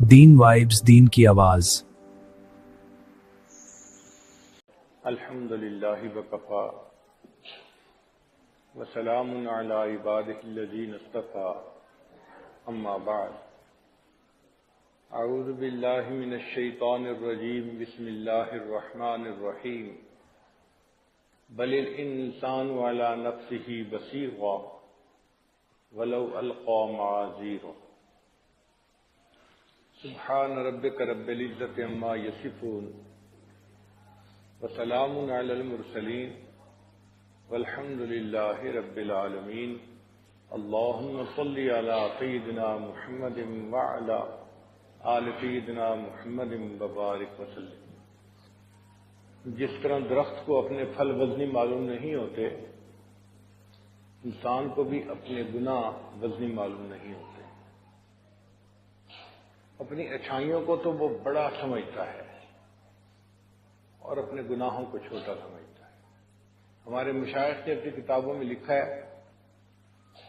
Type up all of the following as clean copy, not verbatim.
دین vibes, دین کی آواز۔ الحمدللہ وکفا وسلام علی عبادہ الذین اصطفی، اما بعد، اعوذ باللہ من الشیطان الرجیم، بسم اللہ الرحمن الرحیم، بل الانسان علی نفسہ بصیرۃ ولو القی معاذیرہ۔ سبحان ربک رب العزۃ عما یصفون وسلام علی المرسلین والحمد للہ رب العالمین۔ اللہم صل علی سیدنا محمد وعلی آل سیدنا محمد وبارک وسلم۔ جس طرح درخت کو اپنے پھل وزنی معلوم نہیں ہوتے، انسان کو بھی اپنے گناہ وزنی معلوم نہیں ہوتے۔ اپنی اچھائیوں کو تو وہ بڑا سمجھتا ہے اور اپنے گناہوں کو چھوٹا سمجھتا ہے۔ ہمارے مشائخ نے اپنی کتابوں میں لکھا ہے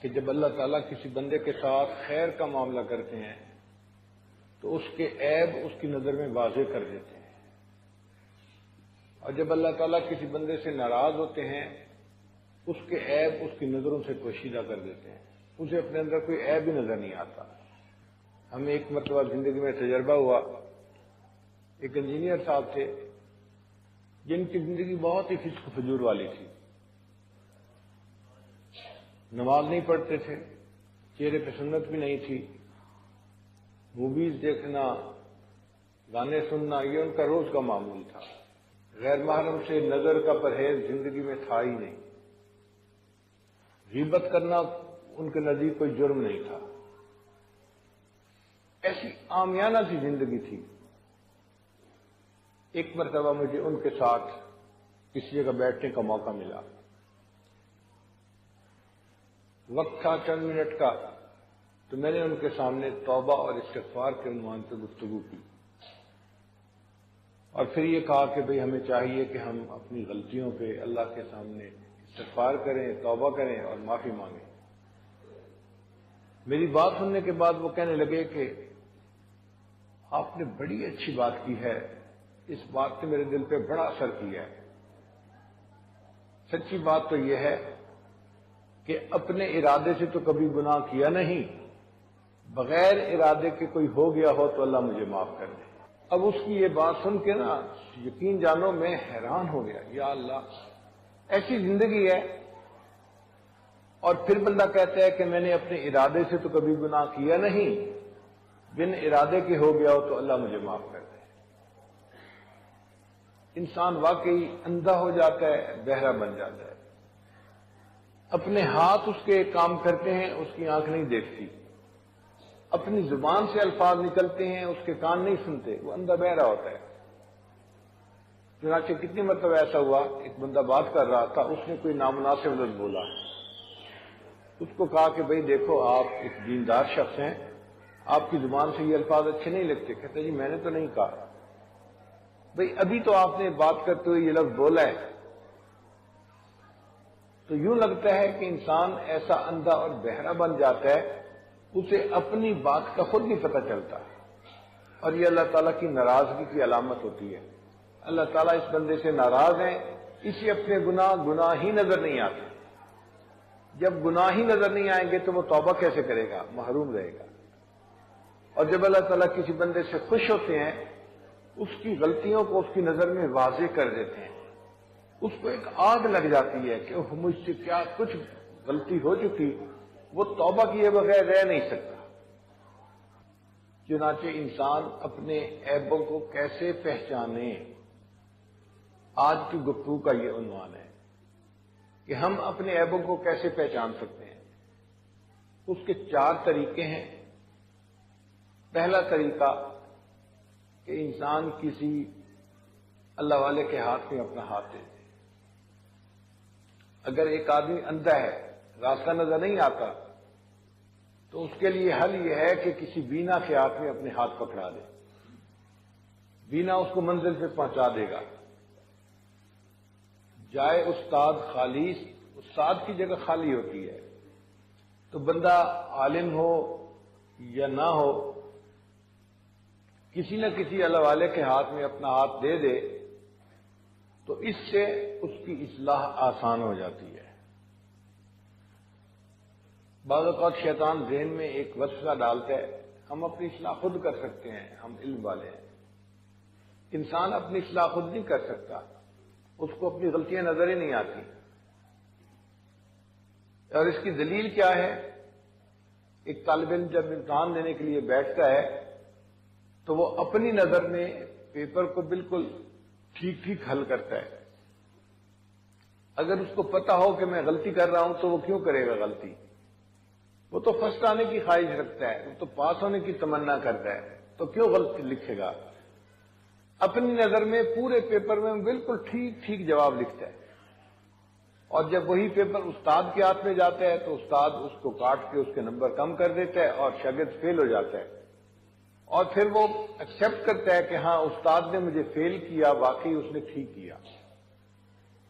کہ جب اللہ تعالیٰ کسی بندے کے ساتھ خیر کا معاملہ کرتے ہیں تو اس کے عیب اس کی نظر میں واضح کر دیتے ہیں، اور جب اللہ تعالیٰ کسی بندے سے ناراض ہوتے ہیں اس کے عیب اس کی نظروں سے پوشیدہ کر دیتے ہیں، اسے اپنے اندر کوئی عیب ہی نظر نہیں آتا۔ ہمیں ایک مرتبہ زندگی میں تجربہ ہوا، ایک انجینئر صاحب تھے جن کی زندگی بہت ہی فسق و فجور والی تھی، نماز نہیں پڑھتے تھے، چہرے پہ سنت بھی نہیں تھی، موویز دیکھنا، گانے سننا یہ ان کا روز کا معمول تھا۔ غیر محرم سے نظر کا پرہیز زندگی میں تھا ہی نہیں، غیبت کرنا ان کے نزدیک کوئی جرم نہیں تھا، ایسی عامیانہ سی زندگی تھی۔ ایک مرتبہ مجھے ان کے ساتھ کسی جگہ بیٹھنے کا موقع ملا، وقت تھا چند منٹ کا، تو میں نے ان کے سامنے توبہ اور استغفار کے عنوان پہ گفتگو کی، اور پھر یہ کہا کہ بھئی ہمیں چاہیے کہ ہم اپنی غلطیوں پہ اللہ کے سامنے استغفار کریں، توبہ کریں اور معافی مانگیں۔ میری بات سننے کے بعد وہ کہنے لگے کہ آپ نے بڑی اچھی بات کی ہے، اس بات نے میرے دل پہ بڑا اثر کیا ہے۔ سچی بات تو یہ ہے کہ اپنے ارادے سے تو کبھی گناہ کیا نہیں، بغیر ارادے کے کوئی ہو گیا ہو تو اللہ مجھے معاف کر دے۔ اب اس کی یہ بات سن کے نا یقین جانو میں حیران ہو گیا، یا اللہ ایسی زندگی ہے، اور پھر بندہ کہتا ہے کہ میں نے اپنے ارادے سے تو کبھی گناہ کیا نہیں، بن ارادے کے ہو گیا ہو تو اللہ مجھے معاف کر دے۔ انسان واقعی اندھا ہو جاتا ہے، بہرا بن جاتا ہے۔ اپنے ہاتھ اس کے کام کرتے ہیں، اس کی آنکھ نہیں دیکھتی، اپنی زبان سے الفاظ نکلتے ہیں، اس کے کان نہیں سنتے، وہ اندھا بہرا ہوتا ہے۔ چنانچہ کتنی مرتبہ ایسا ہوا، ایک بندہ بات کر رہا تھا، اس نے کوئی نامناسب لفظ بولا، اس کو کہا کہ بھئی دیکھو آپ ایک دیندار شخص ہیں، آپ کی زبان سے یہ الفاظ اچھے نہیں لگتے۔ کہتے جی میں نے تو نہیں کہا۔ بھئی ابھی تو آپ نے بات کرتے ہوئے یہ لفظ بولا ہے۔ تو یوں لگتا ہے کہ انسان ایسا اندھا اور بہرا بن جاتا ہے، اسے اپنی بات کا خود نہیں پتہ چلتا، اور یہ اللہ تعالیٰ کی ناراضگی کی علامت ہوتی ہے۔ اللہ تعالیٰ اس بندے سے ناراض ہیں، اسے اپنے گناہ ہی نظر نہیں آتے۔ جب گناہ ہی نظر نہیں آئیں گے تو وہ توبہ کیسے کرے گا، محروم رہے گا۔ اور جب اللہ تعالیٰ کسی بندے سے خوش ہوتے ہیں، اس کی غلطیوں کو اس کی نظر میں واضح کر دیتے ہیں، اس کو ایک آگ لگ جاتی ہے کہ مجھ سے کیا کچھ غلطی ہو چکی، وہ توبہ کیے بغیر رہ نہیں سکتا۔ چنانچہ انسان اپنے عیبوں کو کیسے پہچانے، آج کی گفتگو کا یہ عنوان ہے کہ ہم اپنے عیبوں کو کیسے پہچان سکتے ہیں۔ اس کے 4 طریقے ہیں۔ پہلا طریقہ کہ انسان کسی اللہ والے کے ہاتھ میں اپنا ہاتھ دے دے۔ اگر ایک آدمی اندھا ہے، راستہ نظر نہیں آتا، تو اس کے لیے حل یہ ہے کہ کسی بینا کے ہاتھ میں اپنے ہاتھ پکڑا دے، بینا اس کو منزل پہ پہنچا دے گا۔ جائے استاد خالی، استاد کی جگہ خالی ہوتی ہے، تو بندہ عالم ہو یا نہ ہو، کسی نہ کسی اللہ والے کے ہاتھ میں اپنا ہاتھ دے دے تو اس سے اس کی اصلاح آسان ہو جاتی ہے۔ بعض اوقات شیطان ذہن میں ایک وسوسہ ڈالتا ہے، ہم اپنی اصلاح خود کر سکتے ہیں، ہم علم والے ہیں۔ انسان اپنی اصلاح خود نہیں کر سکتا، اس کو اپنی غلطیاں نظر ہی نہیں آتی۔ اور اس کی دلیل کیا ہے؟ ایک طالب علم جب امتحان دینے کے لیے بیٹھتا ہے تو وہ اپنی نظر میں پیپر کو بالکل ٹھیک ٹھیک حل کرتا ہے۔ اگر اس کو پتا ہو کہ میں غلطی کر رہا ہوں تو وہ کیوں کرے گا غلطی؟ وہ تو فرسٹ آنے کی خواہش رکھتا ہے، وہ تو پاس ہونے کی تمنا کرتا ہے، تو کیوں غلطی لکھے گا؟ اپنی نظر میں پورے پیپر میں بالکل ٹھیک ٹھیک جواب لکھتا ہے، اور جب وہی پیپر استاد کے ہاتھ میں جاتا ہے تو استاد اس کو کاٹ کے اس کے نمبر کم کر دیتا ہے اور شاگرد فیل ہو جاتا ہے، اور پھر وہ ایکسپٹ کرتا ہے کہ ہاں استاد نے مجھے فیل کیا، واقعی اس نے ٹھیک کیا۔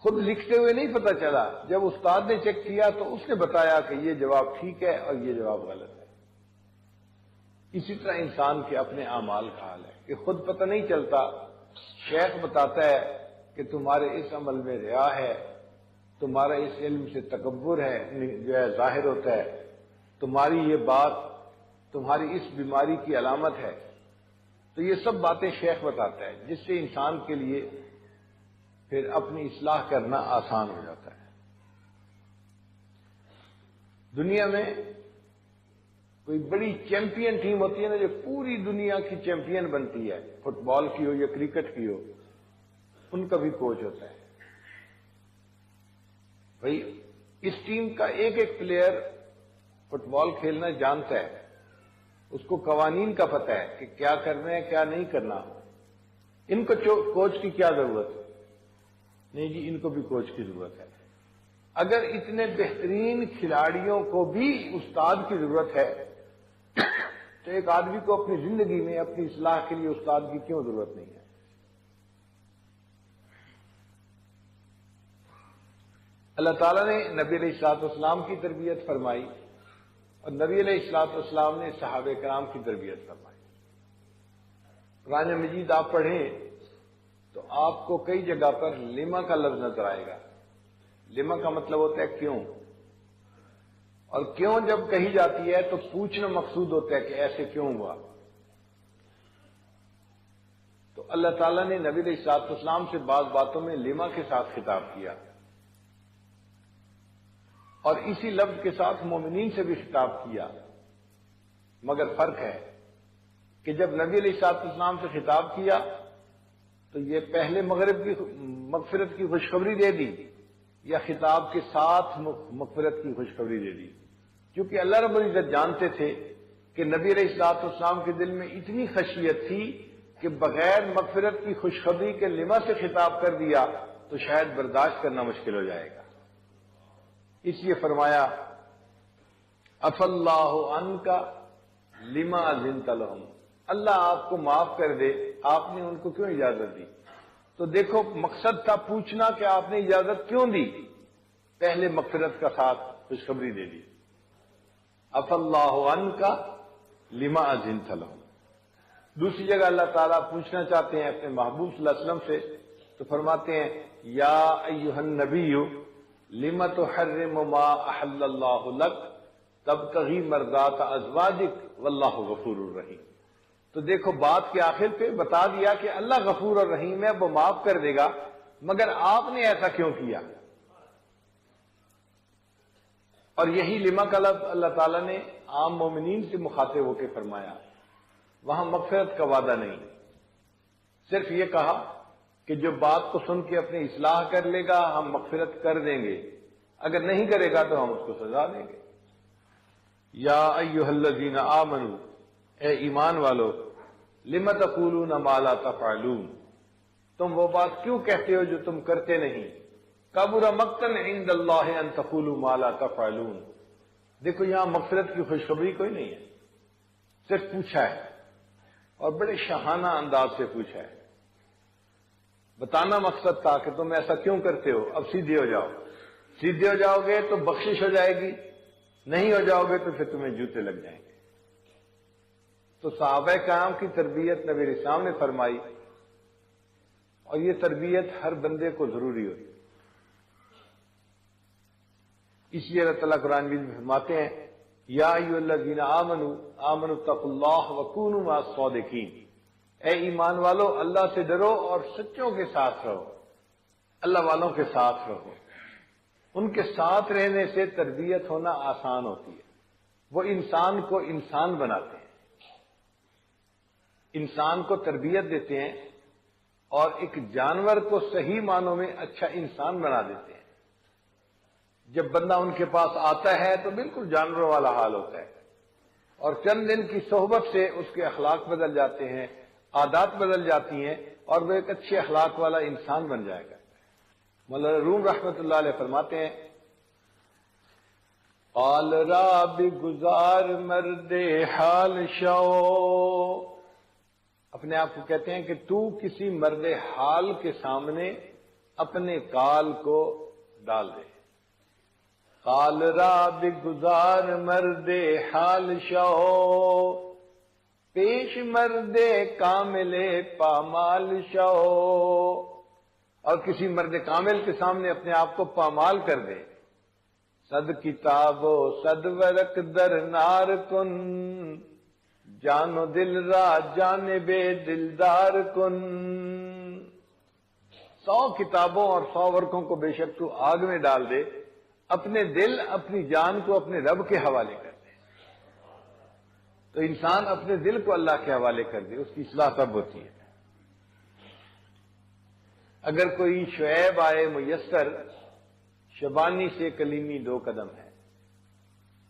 خود لکھتے ہوئے نہیں پتا چلا، جب استاد نے چیک کیا تو اس نے بتایا کہ یہ جواب ٹھیک ہے اور یہ جواب غلط ہے۔ اسی طرح انسان کے اپنے اعمال کا حال ہے کہ خود پتہ نہیں چلتا، شیخ بتاتا ہے کہ تمہارے اس عمل میں ریا ہے، تمہارا اس علم سے تکبر ہے جو ہے ظاہر ہوتا ہے، تمہاری یہ بات تمہاری اس بیماری کی علامت ہے۔ تو یہ سب باتیں شیخ بتاتا ہے، جس سے انسان کے لیے پھر اپنی اصلاح کرنا آسان ہو جاتا ہے۔ دنیا میں کوئی بڑی چیمپئن ٹیم ہوتی ہے نا، جو پوری دنیا کی چیمپئن بنتی ہے، فٹ بال کی ہو یا کرکٹ کی ہو، ان کا بھی کوچ ہوتا ہے۔ بھائی اس ٹیم کا ایک ایک پلیئر فٹ بال کھیلنا جانتا ہے، اس کو قوانین کا پتہ ہے کہ کیا کرنا ہے کیا نہیں کرنا۔ ان کو کوچ کی کیا ضرورت ہے؟ نہیں جی، ان کو بھی کوچ کی ضرورت ہے۔ اگر اتنے بہترین کھلاڑیوں کو بھی استاد کی ضرورت ہے تو ایک آدمی کو اپنی زندگی میں اپنی اصلاح کے لیے استاد کی کیوں ضرورت نہیں ہے؟ اللہ تعالیٰ نے نبی علیہ الصلوۃ والسلام کی تربیت فرمائی اور نبی علیہ الصلوۃ والسلام نے صحابہ کرام کی تربیت فرمائی۔ قرآن مجید آپ پڑھیں تو آپ کو کئی جگہ پر لما کا لفظ نظر آئے گا۔ لما کا مطلب ہوتا ہے کیوں، اور کیوں جب کہی جاتی ہے تو پوچھنا مقصود ہوتا ہے کہ ایسے کیوں ہوا۔ تو اللہ تعالیٰ نے نبی علیہ الصلوۃ والسلام سے بعض باتوں میں لما کے ساتھ خطاب کیا، اور اسی لفظ کے ساتھ مومنین سے بھی خطاب کیا، مگر فرق ہے کہ جب نبی علیہ الصلوۃ والسلام سے خطاب کیا تو یہ پہلے مغفرت کی خوشخبری دے دی یا خطاب کے ساتھ مغفرت کی خوشخبری دے دی؟ کیونکہ اللہ رب العزت جانتے تھے کہ نبی علیہ الصلوۃ والسلام کے دل میں اتنی خشیت تھی کہ بغیر مغفرت کی خوشخبری کے لما سے خطاب کر دیا تو شاید برداشت کرنا مشکل ہو جائے گا۔ اس لیے فرمایا اف اللہ عنک لما اذنت لهم، اللہ آپ کو معاف کر دے، آپ نے ان کو کیوں اجازت دی؟ تو دیکھو مقصد تھا پوچھنا کہ آپ نے اجازت کیوں دی، پہلے مغفرت کا ساتھ خوشخبری دے دی۔ اف اللہ عنک لما اذنت لهم۔ دوسری جگہ اللہ تعالیٰ پوچھنا چاہتے ہیں اپنے محبوب صلی اللہ علیہ وسلم سے تو فرماتے ہیں یا ایھا النبی لما تحرم ما احل اللہ لک تبتغی مرضات ازواجک واللہ غفور الرحیم۔ تو دیکھو بات کے آخر پہ بتا دیا کہ اللہ غفور اور رحیم ہے، وہ معاف کر دے گا، مگر آپ نے ایسا کیوں کیا؟ اور یہی لما کا لفظ اللہ تعالیٰ نے عام مومنین سے مخاطب ہو کے فرمایا، وہاں مغفرت کا وعدہ نہیں، صرف یہ کہا کہ جو بات کو سن کے اپنی اصلاح کر لے گا ہم مغفرت کر دیں گے، اگر نہیں کرے گا تو ہم اس کو سزا دیں گے۔ یا ایھا الذین آمنوا، اے ایمان والو، لم تقولون ما لا تفعلون، تم وہ بات کیوں کہتے ہو جو تم کرتے نہیں؟ کبر مقتا عند اللہ ان تقولوا ما لا تفعلون۔ دیکھو یہاں مغفرت کی خوشخبری کوئی نہیں ہے، صرف پوچھا ہے، اور بڑے شاہانہ انداز سے پوچھا ہے۔ بتانا مقصد تھا کہ تم ایسا کیوں کرتے ہو، اب سیدھے ہو جاؤ، سیدھے ہو جاؤ گے تو بخشش ہو جائے گی، نہیں ہو جاؤ گے تو پھر تمہیں جوتے لگ جائیں گے۔ تو صحابہ کرام کی تربیت نبی اسلام نے فرمائی، اور یہ تربیت ہر بندے کو ضروری ہوتی ہے۔ اس لیے اللہ تعالیٰ قرآن مجید میں فرماتے ہیں، یا ایھا الذین آمنوا اتقوا اللہ وکونوا مع الصادقین، اے ایمان والو اللہ سے ڈرو اور سچوں کے ساتھ رہو، اللہ والوں کے ساتھ رہو۔ ان کے ساتھ رہنے سے تربیت ہونا آسان ہوتی ہے، وہ انسان کو انسان بناتے ہیں، انسان کو تربیت دیتے ہیں، اور ایک جانور کو صحیح معنوں میں اچھا انسان بنا دیتے ہیں۔ جب بندہ ان کے پاس آتا ہے تو بالکل جانوروں والا حال ہوتا ہے، اور چند دن کی صحبت سے اس کے اخلاق بدل جاتے ہیں، عادات بدل جاتی ہیں، اور وہ ایک اچھے اخلاق والا انسان بن جائے گا۔ مولانا روم رحمۃ اللہ علیہ فرماتے ہیں، قال راب گزار مرد حال شو، اپنے آپ کو کہتے ہیں کہ تو کسی مرد حال کے سامنے اپنے کال کو ڈال دے۔ قال راب گزار مرد حال شو، پیش مرد کامل پامال شو، اور کسی مرد کامل کے سامنے اپنے آپ کو پامال کر دے۔ صد کتاب و صد ورق در نار کن، جان و دل را جانب دلدار کن، 100 کتابوں اور 100 ورقوں کو بے شک تو آگ میں ڈال دے، اپنے دل اپنی جان کو اپنے رب کے حوالے کر دے۔ تو انسان اپنے دل کو اللہ کے حوالے کر دے، اس کی اصلاح تب ہوتی ہے۔ اگر کوئی شعیب آئے میسر، شبانی سے کلیمی 2 قدم ہے۔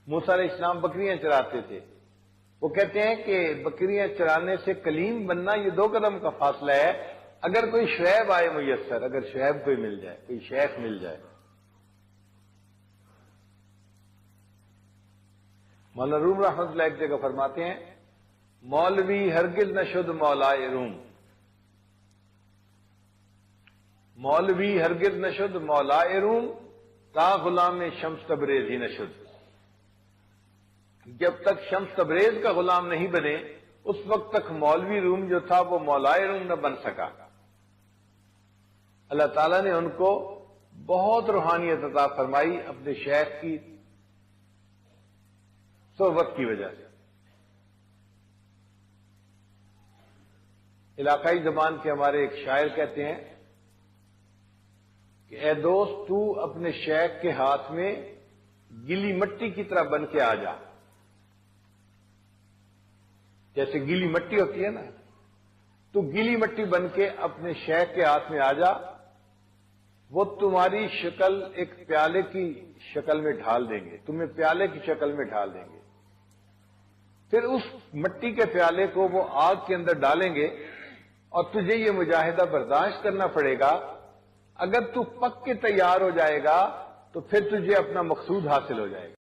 موسیٰ علیہ السلام بکریاں چراتے تھے، وہ کہتے ہیں کہ بکریاں چرانے سے کلیم بننا یہ 2 قدم کا فاصلہ ہے۔ اگر کوئی شعیب آئے میسر، اگر شعیب کوئی مل جائے، کوئی شیخ مل جائے۔ مولانا روم رحمۃ اللہ ایک جگہ فرماتے ہیں، مولوی ہرگز نہ شد مولائے روم، مولوی ہرگز نہ شد مولائے روم، تا غلام شمس تبریز ہی نہ شد، جب تک شمس تبریز کا غلام نہیں بنے اس وقت تک مولوی روم جو تھا وہ مولائے روم نہ بن سکا۔ اللہ تعالیٰ نے ان کو بہت روحانیت عطا فرمائی اپنے شیخ کی صحبت کی وجہ سے۔ علاقائی زبان کے ہمارے ایک شاعر کہتے ہیں کہ اے دوست تو اپنے شیخ کے ہاتھ میں گیلی مٹی کی طرح بن کے آ جا، جیسے گیلی مٹی ہوتی ہے نا، تو گیلی مٹی بن کے اپنے شیخ کے ہاتھ میں آ جا، وہ تمہاری شکل ایک پیالے کی شکل میں ڈھال دیں گے، تمہیں پیالے کی شکل میں ڈھال دیں گے، پھر اس مٹی کے پیالے کو وہ آگ کے اندر ڈالیں گے، اور تجھے یہ مجاہدہ برداشت کرنا پڑے گا۔ اگر تو پک کے تیار ہو جائے گا تو پھر تجھے اپنا مقصود حاصل ہو جائے گا۔